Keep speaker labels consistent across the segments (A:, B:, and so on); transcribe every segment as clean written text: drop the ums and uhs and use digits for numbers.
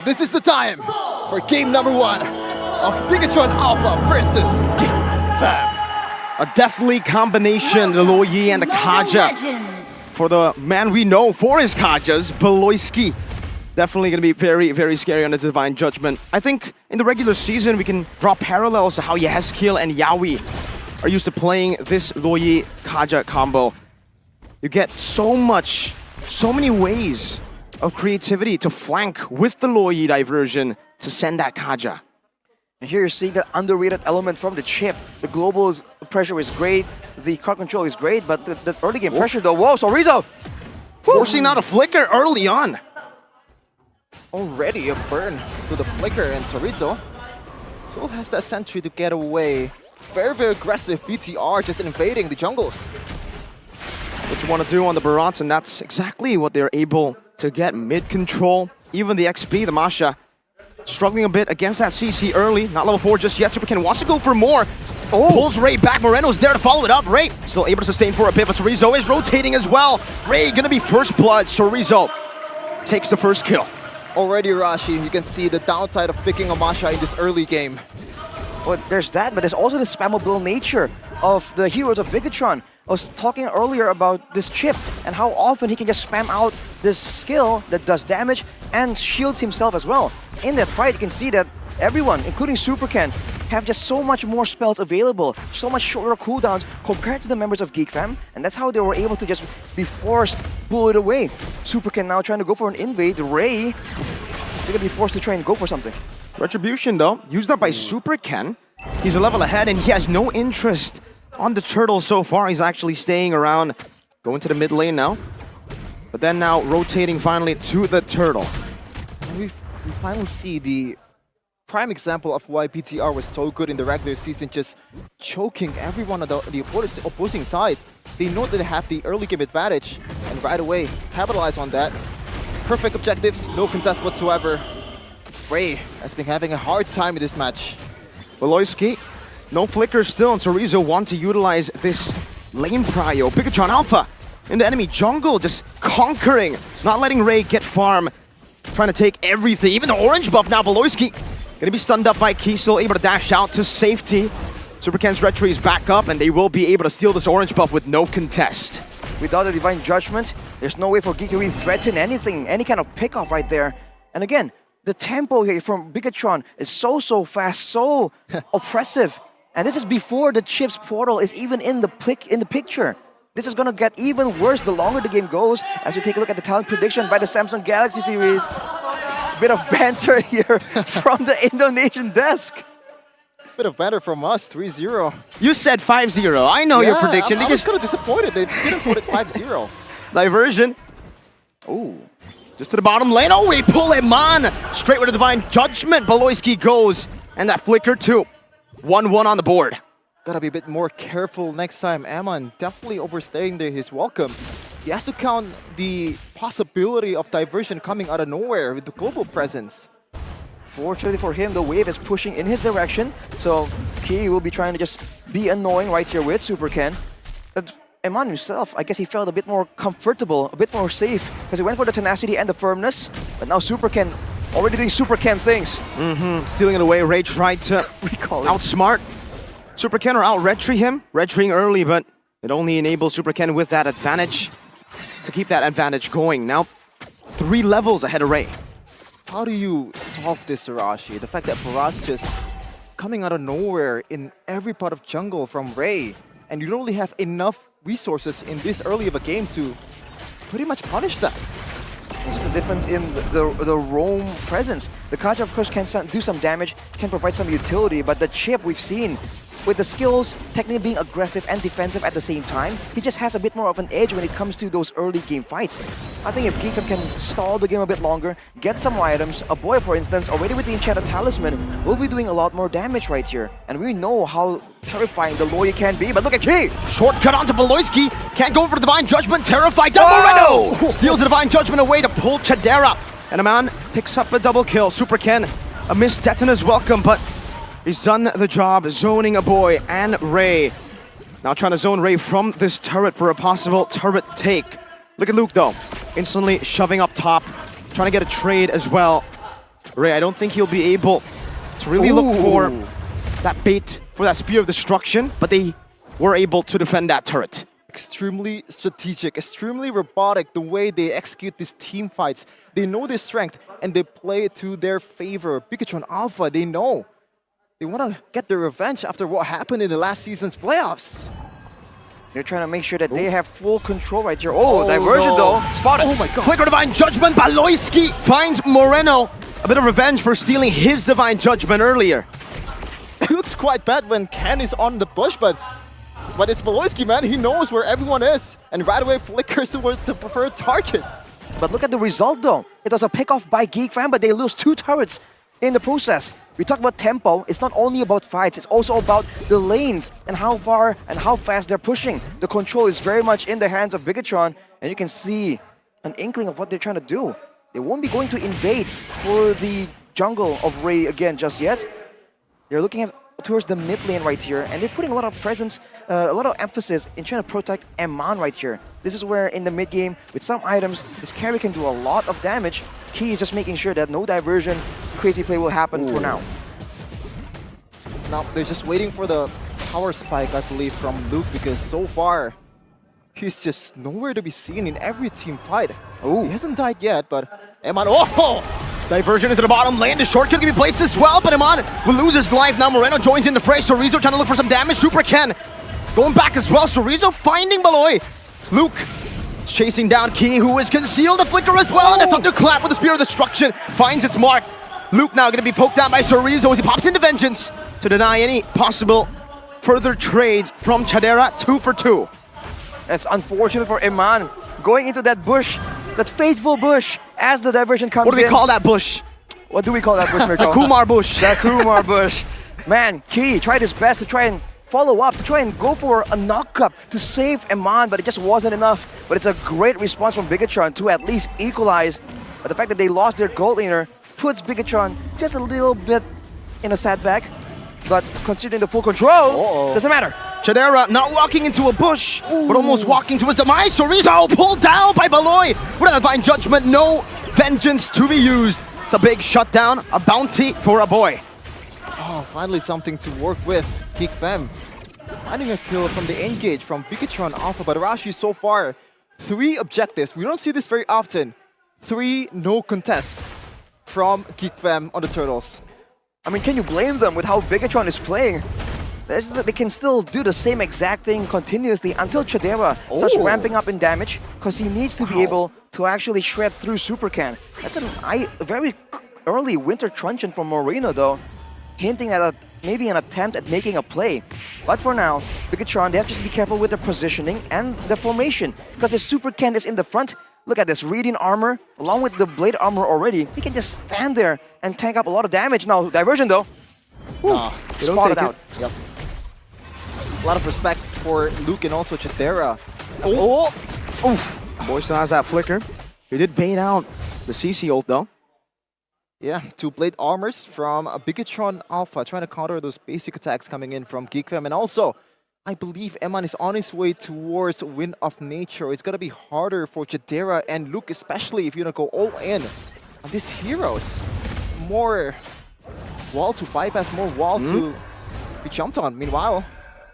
A: This is the time for game number 1 of Bigatron Alpha versus GEEK Fam.
B: A deathly combination, the Loyi and the Kaja. For the man we know for his Kajas, Beloyski. Definitely going to be very, very scary on the Divine Judgment. I think in the regular season, we can draw parallels to how Yeskiel and Yawi are used to playing this Loyi Kaja combo. You get so many ways of creativity to flank with the Loyi diversion to send that Kaja.
C: And here you're seeing that underrated element from the chip. The global pressure is great, the crowd control is great, but the early game pressure though, whoa, Sorizo!
B: Forcing out a flicker early on.
A: Already a burn to the flicker, and Sorizo still has that sentry to get away. Very, very aggressive BTR just invading the jungles.
B: That's what you want to do on the Barats, and that's exactly what they're able to get. Mid control, even the XP, the Masha, struggling a bit against that CC early. Not level 4 just yet. Superkin wants to go for more. Pulls Ray back. Moreno's there to follow it up. Ray still able to sustain for a bit, but Sorizo is rotating as well. Ray gonna be first blood. Sorizo takes the first kill.
A: Already, Rashi, you can see the downside of picking a Masha in this early game.
C: Well, there's that, but there's also the spammable nature of the heroes of Bigatron. I was talking earlier about this chip and how often he can just spam out this skill that does damage and shields himself as well. In that fight, you can see that everyone, including Supercan, have just so much more spells available, so much shorter cooldowns compared to the members of GEEK Fam, and that's how they were able to just be forced, pull it away. Supercan now trying to go for an invade. Ray, they're gonna be forced to try and go for something.
B: Retribution though, used up by Supercan. He's a level ahead and he has no interest on the turtle so far. He's actually staying around, going to the mid lane now. But then now rotating finally to the turtle.
A: And we finally see the prime example of why BTR was so good in the regular season, just choking everyone on the opposing side. They know that they have the early game advantage, and right away capitalize on that. Perfect objectives, no contest whatsoever. Ray has been having a hard time in this match.
B: Beloyski, no flicker still, and Sorizo want to utilize this lane prio. Bigatron Alpha in the enemy jungle, just conquering, not letting Ray get farm, trying to take everything, even the orange buff now. Beloyski gonna be stunned up by Key, still able to dash out to safety. Supercan's retry is back up, and they will be able to steal this orange buff with no contest.
C: Without the Divine Judgment, there's no way for GEEK to really threaten anything, any kind of pickoff right there. And again, the tempo here from Bigatron is so fast, so oppressive. And this is before the chip's portal is even in the picture. This is gonna get even worse the longer the game goes, as we take a look at the talent prediction by the Samsung Galaxy series. Bit of banter here from the Indonesian desk.
A: Bit of banter from us, 3-0.
B: You said 5-0. I know your prediction.
A: I was kind of disappointed they didn't put it 5-0.
B: Diversion. Oh, just to the bottom lane. Oh, they pull him on. Straight with a Divine Judgment. Beloyski goes. And that flicker too. 1-1 on the board.
A: Gotta be a bit more careful next time. Amon definitely overstaying his welcome. He has to count the possibility of diversion coming out of nowhere with the global presence.
C: Fortunately for him, the wave is pushing in his direction, so Key will be trying to just be annoying right here with Supercan. But Eman himself, I guess he felt a bit more comfortable, a bit more safe, because he went for the tenacity and the firmness, but now Supercan already doing Supercan things.
B: Stealing it away. Ray tried to outsmart Supercan or out-retry him. Retrying early, but it only enables Supercan with that advantage to keep that advantage going. Now, 3 levels ahead of Ray.
A: How do you solve this, Sarashi? The fact that Faraz just coming out of nowhere in every part of jungle from Ray, and you don't really have enough resources in this early of a game to pretty much punish that.
C: It's just the difference in the roam presence. The Kaja, of course, can do some damage, can provide some utility, but the chip we've seen, with the skills technically being aggressive and defensive at the same time, he just has a bit more of an edge when it comes to those early game fights. I think if GEEK Fam can stall the game a bit longer, get some more items, a boy for instance, already with the enchanted talisman, will be doing a lot more damage right here. And we know how terrifying the Loyi can be, but look at Key!
B: Shortcut onto Beloyski, can't go for the Divine Judgment, terrified Moreno! Steals the Divine Judgment away to pull Chadera. And a man picks up a double kill. Supercan, a missed Detona's welcome, but he's done the job, zoning a boy and Ray. Now trying to zone Ray from this turret for a possible turret take. Look at Luke though, instantly shoving up top, trying to get a trade as well. Ray, I don't think he'll be able to really look for that bait, for that Spear of Destruction, but they were able to defend that turret.
A: Extremely strategic, extremely robotic, the way they execute these team fights. They know their strength, and they play it to their favor. Bigatron Alpha, they know. They want to get their revenge after what happened in the last season's playoffs.
C: They're trying to make sure that they have full control right here. Oh, diversion though. Spotted.
A: Oh my god.
B: Flicker Divine Judgment. Baloyski finds Moreno. A bit of revenge for stealing his Divine Judgment earlier.
A: It looks quite bad when Ken is on the bush, but it's Baloyski, man. He knows where everyone is, and right away flickers towards the preferred target.
C: But look at the result though. It was a pickoff by GEEK Fam, but they lose 2 turrets in the process. We talk about tempo. It's not only about fights, it's also about the lanes and how far and how fast they're pushing. The control is very much in the hands of Bigatron, and you can see an inkling of what they're trying to do. They won't be going to invade for the jungle of Ray again just yet. They're looking towards the mid lane right here, and they're putting a lot of presence, a lot of emphasis in trying to protect Eman right here. This is where in the mid game, with some items, this carry can do a lot of damage. Key is just making sure that no diversion, crazy play will happen for now.
A: Now they're just waiting for the power spike, I believe, from Luke, because so far he's just nowhere to be seen in every team fight. He hasn't died yet, but Eman,
B: Diversion into the bottom lane. The shortcut can be placed as well, but Eman will lose his life. Now Moreno joins in the fray. Chorizo trying to look for some damage. Super Ken going back as well. Chorizo finding Baloy. Luke chasing down Key, who is concealed. The flicker as well, and a thunderclap with the Spear of Destruction finds its mark. Luke now going to be poked down by Chorizo as he pops into Vengeance to deny any possible further trades from Chadera. 2 for 2.
C: That's unfortunate for Eman. Going into that bush, that faithful bush, as the diversion comes in.
B: What do we call that bush?
C: What do we call that bush, Mirko?
B: The Kumar bush.
C: The Kumar bush. Man, Key tried his best to try and follow up, to try and go for a knock-up to save Eman, but it just wasn't enough. But it's a great response from Bigatron to at least equalize. But the fact that they lost their gold laner puts Bigatron just a little bit in a setback. But considering the full control, doesn't matter.
B: Chadera not walking into a bush, but almost walking to his demise. Chorizo pulled down by Baloy. With a Divine Judgment, no Vengeance to be used. It's a big shutdown, a bounty for a boy.
A: Oh, finally something to work with. GEEK Fam finding a kill from the engage from Bigatron Alpha, but Arashi so far, 3 objectives. We don't see this very often. 3 no contests from GEEK Fam on the Turtles.
C: I mean, can you blame them with how Bigatron is playing? They can still do the same exact thing continuously until Chadera starts ramping up in damage, because he needs to be able to actually shred through Super Can. That's a very early Winter Truncheon from Moreno though, hinting at maybe an attempt at making a play. But for now, Bigatron, they have to just be careful with their positioning and the formation, because the Super Can is in the front. Look at this, Reading Armor, along with the Blade Armor already. He can just stand there and tank up a lot of damage. Now, diversion though. Spotted out.
A: Yep. A lot of respect for Luke and also Chadera.
B: Boy still has that flicker. He did bait out the CC ult though.
A: Yeah, 2 Blade Armors from Bigatron Alpha, trying to counter those basic attacks coming in from GEEK Fam. And also, I believe Eman is on his way towards Wind of Nature. It's going to be harder for Chadera and Luke, especially if you're going to go all in on these heroes. More wall to bypass, more wall to be jumped on. Meanwhile,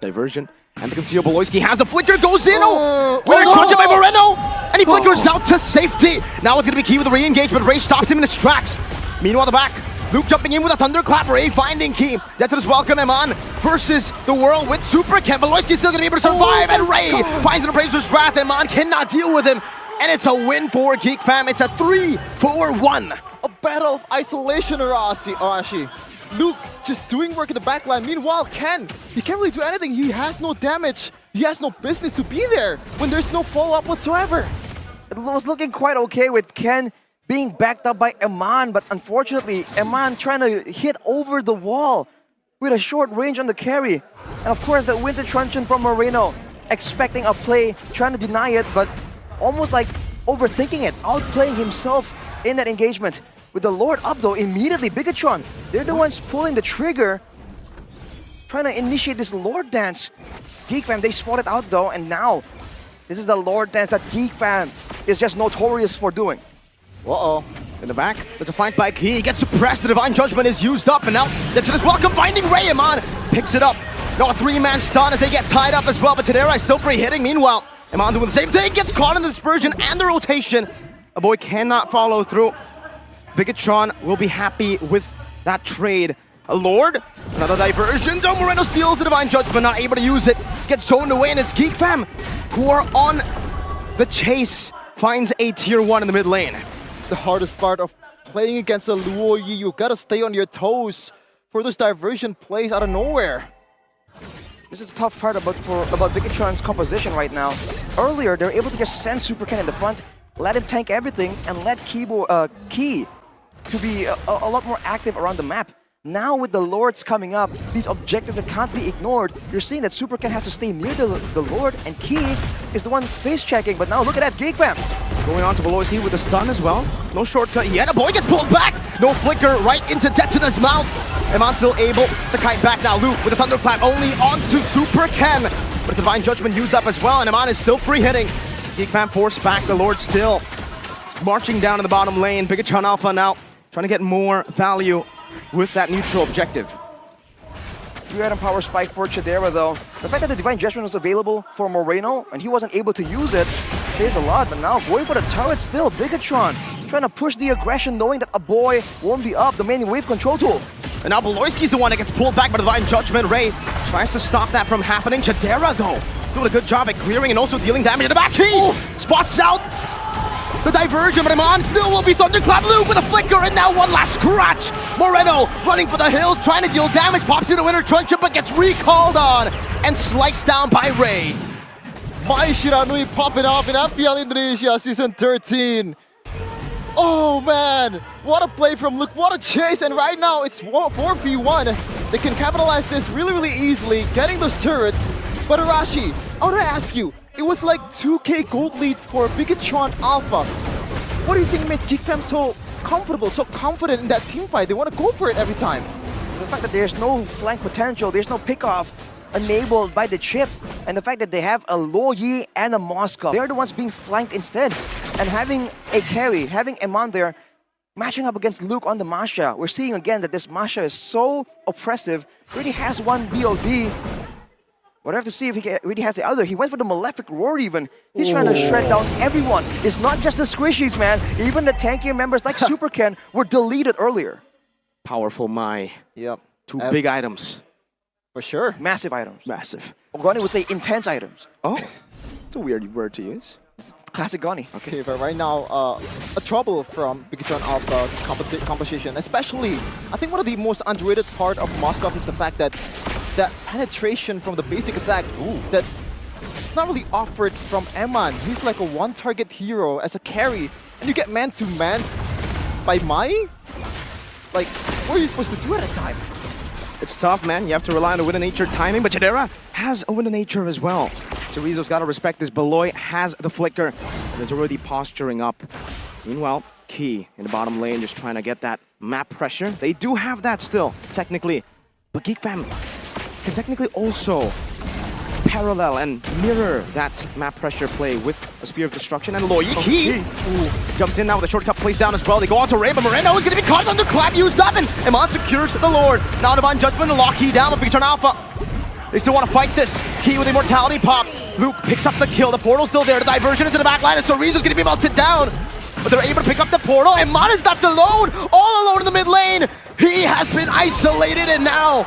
B: diversion. And the conceal Baloyski has the flicker, goes in! Truncheon by Moreno! And he flickers out to safety! Now it's going to be Key with the re-engage, but Ray stops him in his tracks. Meanwhile, the back, Luke jumping in with a thunderclap, Ray finding Key. That's his welcome, Eman versus the world with Super Ken. Baloyski's still going to be able to survive, and Ray finds an Appraiser's Wrath. Eman cannot deal with him, and it's a win for GEEK Fam. It's a 3-4-1.
A: A battle of isolation, Arashi. Luke just doing work in the backline. Meanwhile, Ken, he can't really do anything. He has no damage. He has no business to be there when there's no follow-up whatsoever.
C: It was looking quite okay with Ken being backed up by Eman, but unfortunately, Eman trying to hit over the wall with a short range on the carry. And of course, the Winter Truncheon from Moreno, expecting a play, trying to deny it, but almost like overthinking it, outplaying himself in that engagement. With the Lord up though, immediately Bigatron, they're the ones pulling the trigger, trying to initiate this Lord dance. GEEK Fam, they spotted out though, and now this is the Lord dance that GEEK Fam is just notorious for doing.
A: Uh-oh.
B: in the back. There's a flank by Key. He gets suppressed. The Divine Judgment is used up. And now Jetson is welcome, finding Ray. Iman picks it up. Now a 3-man stun as they get tied up as well. But Tadera is still free hitting. Meanwhile, Iman doing the same thing. Gets caught in the dispersion and the rotation. A boy cannot follow through. Bigatron will be happy with that trade. A Lord, another diversion. Dom Moreno steals the Divine Judgment, not able to use it. Gets zoned away, and it's Geek Fam who are on the chase. Finds a tier 1 in the mid lane.
A: The hardest part of playing against a Luo Yi, you gotta stay on your toes for those diversion plays out of nowhere.
C: This is the tough part about Bigatron's composition right now. Earlier, they were able to just send Super Ken in the front, let him tank everything, and let Key to be a lot more active around the map. Now with the Lords coming up, these objectives that can't be ignored, you're seeing that Super Ken has to stay near the Lord, and Key is the one face-checking. But now look at that, Geek Fam!
B: Going on to Beloisky with a stun as well. No shortcut yet. A boy gets pulled back. No flicker right into Detona's mouth. Iman still able to kite back now. Luke with a thunderclap only onto Super Ken. But the Divine Judgment used up as well, and Iman is still free hitting. Geek Fam forced back. The Lord still marching down in the bottom lane. Bigatron Alpha now trying to get more value with that neutral objective.
C: 3-item power spike for Chidera though. The fact that the Divine Judgment was available for Moreno and he wasn't able to use it says a lot, but now going for the turret still. Bigatron trying to push the aggression knowing that a boy won't be up, the main wave control tool.
B: And now Beloisky's the one that gets pulled back by the Divine Judgment. Ray tries to stop that from happening. Chidera though, doing a good job at clearing and also dealing damage in the back. Key spots out the diversion, but Iman still will be thunderclap. Luke with a flicker, and now one last scratch. Moreno running for the hills, trying to deal damage, pops into Winter Truncheon, but gets recalled on and sliced down by Ray.
A: Mai Shiranui popping off in MPL Indonesia Season 13. Oh man, what a play from Luke, what a chase, and right now it's 4v1. They can capitalize this really, really easily, getting those turrets. But Arashi, I want to ask you, it was like 2k gold lead for Bigatron Alpha. What do you think made Geek Fam so comfortable, so confident in that team fight? They want to go for it every time.
C: The fact that there's no flank potential, there's no pickoff enabled by the chip, and the fact that they have a Luo Yi and a Moskov. They're the ones being flanked instead. And having a carry, having Iman there, matching up against Luke on the Masha. We're seeing again that this Masha is so oppressive, really has one BOD. But I have to see if he really has the other. He went for the Malefic Roar even. He's trying to shred down everyone. It's not just the squishies, man. Even the tankier members like Super Ken were deleted earlier.
B: Powerful Mai.
A: Yep.
B: Two big items.
A: For sure.
C: Massive items.
B: Massive.
C: Goni would say intense items.
B: Oh, it's a weird word to use.
C: It's classic Goni.
A: Okay, but right now, a trouble from Bigatron Alpha's composition, especially, I think one of the most underrated part of Moskov is the fact that that penetration from the basic attack, that it's not really offered from Eman. He's like a one-target hero as a carry, and you get man-to-man by Mai? Like, what are you supposed to do at a time?
B: It's tough, man. You have to rely on the Wind of Nature timing, but Chidera has a Wind of Nature as well. Cerezo's got to respect this. Beloy has the flicker, and is already posturing up. Meanwhile, Key in the bottom lane just trying to get that map pressure. They do have that still, technically. But Geek Fam can technically also parallel and mirror that map pressure play with a Spear of Destruction. And Loyi Key jumps in now with a shortcut plays down as well. They go on to Ray, but Moreno is going to be caught under clap used up, and Iman secures the Lord. Now Divine Judgment and lock Key down with Bigatron Alpha. They still want to fight this. Key with Immortality Pop. Luke picks up the kill. The portal's still there. The diversion into the back line, and Cerezo's going to be melted down. But they're able to pick up the portal, and Iman is left alone, all alone in the mid lane. He has been isolated, and now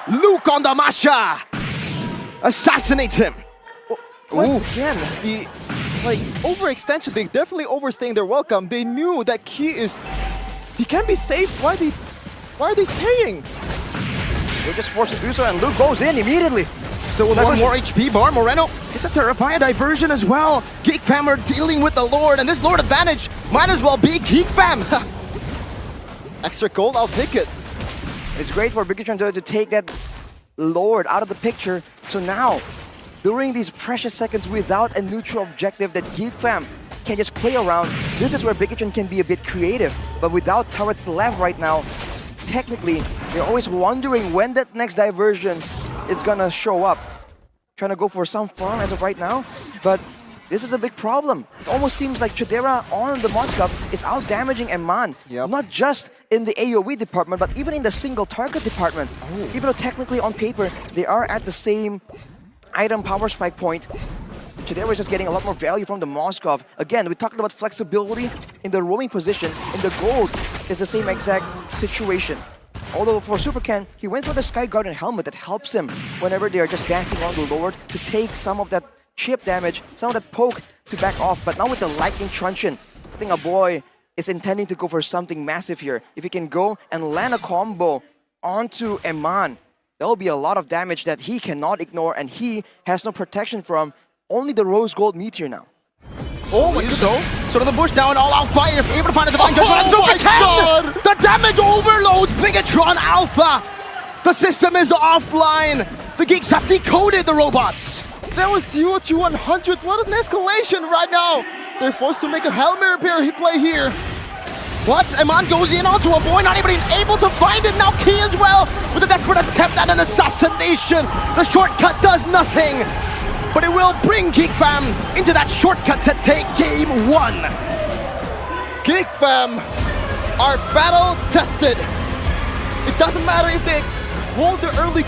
B: Luke on the Masha assassinates him.
A: Once again, the overextension, they definitely overstaying their welcome. They knew that he can be safe. Why are they staying?
C: They're just forced to do so, and Luke goes in immediately.
B: So with one more HP bar, Moreno gets a Terrify diversion as well. Geek Fam are dealing with the Lord, and this Lord advantage might as well be Geek Fam's.
A: Extra gold, I'll take it.
C: It's great for Bigatron to take that Lord out of the picture. So now, during these precious seconds without a neutral objective that Geek Fam can just play around, this is where Bigatron can be a bit creative. But without turrets left right now, technically, they're always wondering when that next diversion is gonna show up. Trying to go for some farm as of right now, but this is a big problem. It almost seems like Chidera on the Moskov is out-damaging Eman.
A: Yep.
C: Not just in the AoE department, but even in the single target department. Even though technically on paper, they are at the same item power spike point, Chidera is just getting a lot more value from the Moskov. Again, we talked about flexibility in the roaming position. In the gold is the same exact situation. Although for Super Ken, he went for the Sky Guardian helmet that helps him whenever they are just dancing on the lower to take some of that chip damage, some of that poke to back off. But now with the Lightning Truncheon, I think a boy is intending to go for something massive here. If he can go and land a combo onto Eman, there will be a lot of damage that he cannot ignore and he has no protection from. Only the Rose Gold Meteor now.
B: Oh my goodness. So to the bush now, an all-out fight, able to find a Divine Judgment. Super Ken! The damage overloads Bigatron Alpha! The system is offline! The Geeks have decoded the robots!
A: That was 0 to 100. What an escalation right now. They're forced to make a Hail Mary play here.
B: What? Eman goes in onto a boy, not even able to find it. Now Key as well, with a desperate attempt at an assassination. The shortcut does nothing. But it will bring Geek Fam into that shortcut to take game 1.
A: Geek Fam are battle tested. It doesn't matter if they hold the early